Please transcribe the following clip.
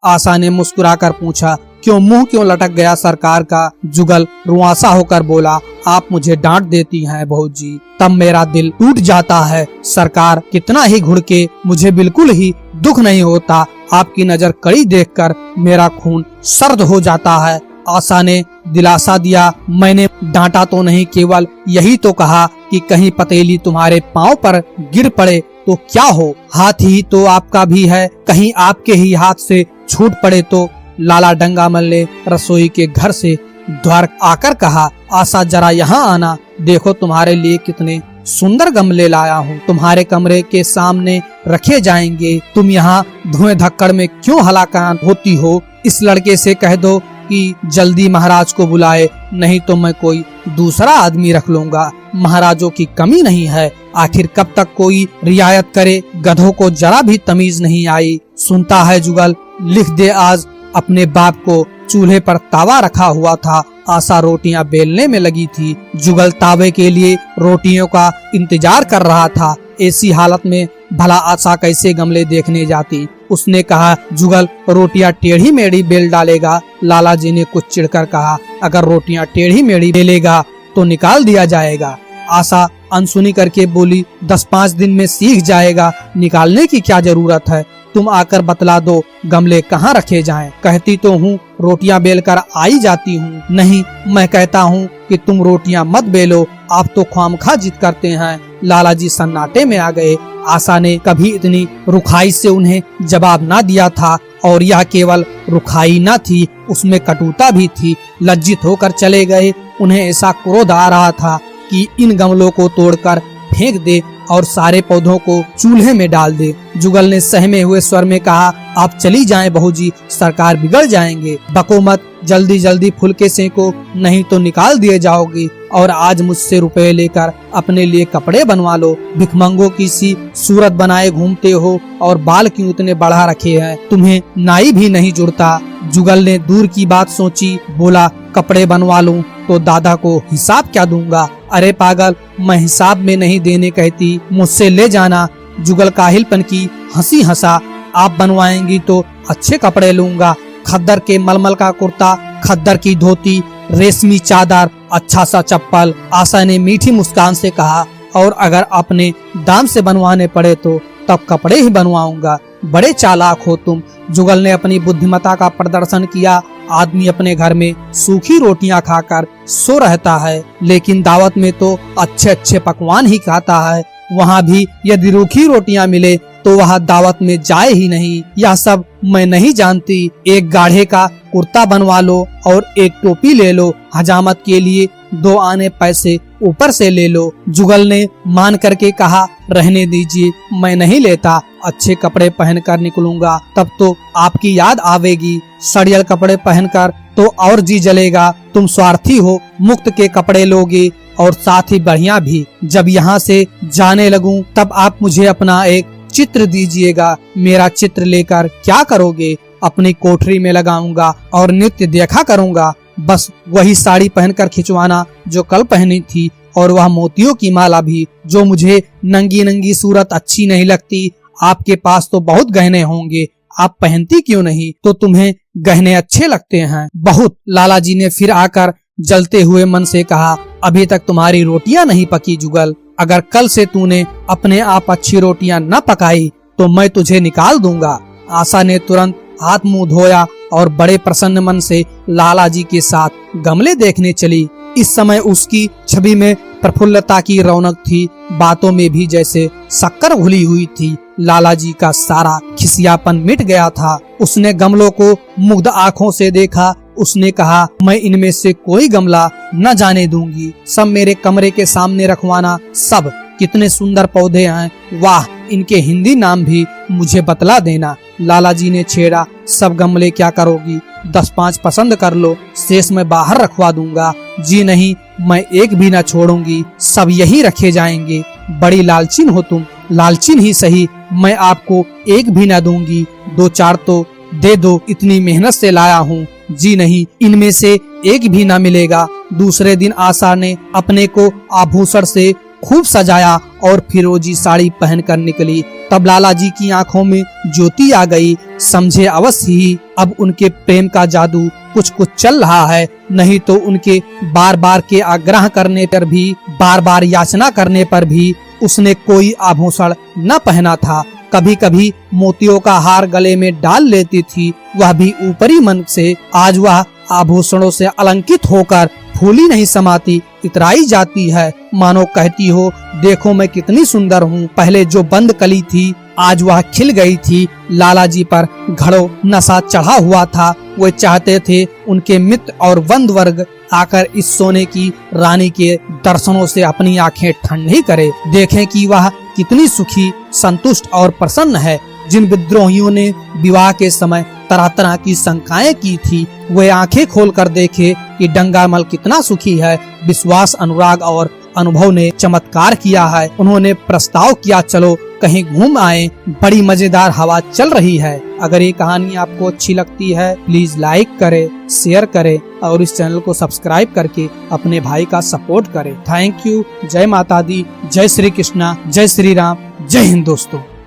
आशा ने मुस्कुराकर पूछा। मुंह क्यों लटक गया सरकार का? जुगल रुआंसा होकर बोला, आप मुझे डांट देती हैं बहू जी, तब मेरा दिल टूट जाता है। सरकार कितना ही घुड़के, मुझे बिल्कुल ही दुख नहीं होता। आपकी नजर कड़ी देखकर मेरा खून सर्द हो जाता है। आशा ने दिलासा दिया, मैंने डांटा तो नहीं, केवल यही तो कहा कि कहीं पतेली तुम्हारे पाँव पर गिर पड़े तो क्या हो। हाथ ही तो आपका भी है, कहीं आपके ही हाथ से छूट पड़े तो। लाला डंगामल ने रसोई के घर से द्वार आकर कहा, आशा जरा यहाँ आना, देखो तुम्हारे लिए कितने सुंदर गमले लाया हूँ, तुम्हारे कमरे के सामने रखे जाएंगे। तुम यहाँ धुएं धक्कड़ में क्यों हलाकान होती हो? इस लड़के से कह दो कि जल्दी महाराज को बुलाए, नहीं तो मैं कोई दूसरा आदमी रख लूंगा। महाराजों की कमी नहीं है, आखिर कब तक कोई रियायत करे? गधों को जरा भी तमीज नहीं आई। सुनता है जुगल, लिख दे आज। अपने बाप को चूल्हे पर तावा रखा हुआ था। आशा रोटियां बेलने में लगी थी। जुगल तावे के लिए रोटियों का इंतजार कर रहा था। ऐसी हालत में भला आशा कैसे गमले देखने जाती? उसने कहा, जुगल रोटियां टेढ़ी मेढ़ी बेल डालेगा। लाला जी ने कुछ चिढ़कर कहा, अगर रोटियां टेढ़ी मेढ़ी बेलेगा तो निकाल दिया जाएगा। आशा अनसुनी करके बोली, 10-5 दिन में सीख जाएगा, निकालने की क्या जरूरत है? तुम आकर बतला दो गमले कहाँ रखे जाएं। कहती तो हूँ रोटियां बेलकर आई जाती हूँ। नहीं, मैं कहता हूँ कि तुम रोटियां मत बेलो, आप तो ख्वामखा जिद करते हैं। लाला जी सन्नाटे में आ गए। आशा ने कभी इतनी रुखाई से उन्हें जवाब ना दिया था, और यह केवल रुखाई न थी, उसमें कटुता भी थी। लज्जित होकर चले गए। उन्हें ऐसा क्रोध आ रहा था कि इन गमलों को तोड़कर फेंक दे और सारे पौधों को चूल्हे में डाल दे। जुगल ने सहमे हुए स्वर में कहा, आप चली जाएं बहू जी, सरकार बिगड़ जाएंगे। बको मत, जल्दी जल्दी फुलके सेको, नहीं तो निकाल दिए जाओगी। और आज मुझसे रुपए लेकर अपने लिए कपड़े बनवा लो। भिखमंगों की सी सूरत बनाए घूमते हो और बाल क्यों इतने बढ़ा रखे हैं? तुम्हें नाई भी नहीं जुड़ता। जुगल ने दूर की बात सोची, बोला, कपड़े बनवा लूं तो दादा को हिसाब क्या दूंगा? अरे पागल, मैं हिसाब में नहीं देने कहती, मुझसे ले जाना। जुगल काहिलपन की हंसी हंसा, आप बनवाएंगी तो अच्छे कपड़े लूंगा। खद्दर के मलमल का कुर्ता, खद्दर की धोती, रेशमी चादर, अच्छा सा चप्पल। आशा ने मीठी मुस्कान से कहा, और अगर अपने दाम से बनवाने पड़े तो तब कपड़े ही बनवाऊंगा। बड़े चालाक हो तुम। जुगल ने अपनी बुद्धिमत्ता का प्रदर्शन किया। आदमी अपने घर में सूखी रोटियां खाकर सो रहता है, लेकिन दावत में तो अच्छे अच्छे पकवान ही खाता है। वहाँ भी यदि रूखी रोटियां मिले तो वह दावत में जाए ही नहीं। यह सब मैं नहीं जानती। एक गाढ़े का कुर्ता बनवा लो और एक टोपी ले लो। हजामत के लिए 2 आने पैसे ऊपर से ले लो। जुगल ने मान करके कहा, रहने दीजिए, मैं नहीं लेता। अच्छे कपड़े पहनकर निकलूंगा, तब तो आपकी याद आवेगी। सड़ियल कपड़े पहनकर तो और जी जलेगा। तुम स्वार्थी हो, मुफ्त के कपड़े लोगे और साथ ही बढ़िया भी। जब यहाँ से जाने लगूं तब आप मुझे अपना एक चित्र दीजिएगा। मेरा चित्र लेकर क्या करोगे? अपनी कोठरी में लगाऊंगा और नित्य देखा करूंगा। बस वही साड़ी पहनकर खिंचवाना जो कल पहनी थी, और वह मोतियों की माला भी, जो मुझे नंगी नंगी सूरत अच्छी नहीं लगती। आपके पास तो बहुत गहने होंगे, आप पहनती क्यों नहीं? तो तुम्हें गहने अच्छे लगते हैं बहुत। लाला जी ने फिर आकर जलते हुए मन से कहा, अभी तक तुम्हारी रोटियां नहीं पकी जुगल। अगर कल से तूने अपने आप अच्छी रोटियां न पकाई तो मैं तुझे निकाल दूंगा। आशा ने तुरंत हाथ मुंह धोया और बड़े प्रसन्न मन से लाला जी के साथ गमले देखने चली। इस समय उसकी छवि में प्रफुल्लता की रौनक थी, बातों में भी जैसे शक्कर घुली हुई थी। लाला जी का सारा खिसियापन मिट गया था। उसने गमलों को मुग्ध आंखों से देखा। उसने कहा, मैं इनमें से कोई गमला न जाने दूंगी, सब मेरे कमरे के सामने रखवाना। सब कितने सुंदर पौधे हैं, वाह, इनके हिंदी नाम भी मुझे बतला देना। लाला जी ने छेड़ा, सब गमले क्या करोगी? 10-5 पसंद कर लो, शेष मैं बाहर रखवा दूंगा। जी नहीं, मैं एक भी न छोड़ूंगी, सब यही रखे जाएंगे। बड़ी लालचीन हो तुम। लालचीन ही सही, मैं आपको एक भी न दूंगी, 2-4 तो दे दो, इतनी मेहनत से लाया हूँ। जी नहीं, इनमें से एक भी न मिलेगा। दूसरे दिन आशा ने अपने को आभूषण से खूब सजाया और फिरोजी साड़ी पहनकर निकली। तब लाला जी की आंखों में ज्योति आ गई। समझे अवश्य ही अब उनके प्रेम का जादू कुछ कुछ चल रहा है, नहीं तो उनके बार बार के आग्रह करने पर भी, बार बार याचना करने पर भी उसने कोई आभूषण न पहना था। कभी कभी मोतियों का हार गले में डाल लेती थी, वह भी ऊपरी मन से। आज वह आभूषणों से अलंकित होकर फूली नहीं समाती, इतराई जाती है, मानो कहती हो देखो मैं कितनी सुंदर हूँ। पहले जो बंद कली थी आज वह खिल गई थी। लाला जी पर घड़ों नशा चढ़ा हुआ था। वे चाहते थे उनके मित्र और बंधु वर्ग आकर इस सोने की रानी के दर्शनों से अपनी आंखें ठंडी करे, देखें कि वह कितनी सुखी, संतुष्ट और प्रसन्न है। जिन विद्रोहियों ने विवाह के समय तरह तरह की शंकाएं की थी, वे आंखें खोलकर देखे कि डंगामल कितना सुखी है। विश्वास, अनुराग और अनुभव ने चमत्कार किया है। उन्होंने प्रस्ताव किया चलो कहीं घूम आए, बड़ी मजेदार हवा चल रही है। अगर ये कहानी आपको अच्छी लगती है प्लीज लाइक करें, शेयर करें और इस चैनल को सब्सक्राइब करके अपने भाई का सपोर्ट करें। Thank you. जय माता दी, जय श्री कृष्णा, जय श्री राम, जय हिंद दोस्तों।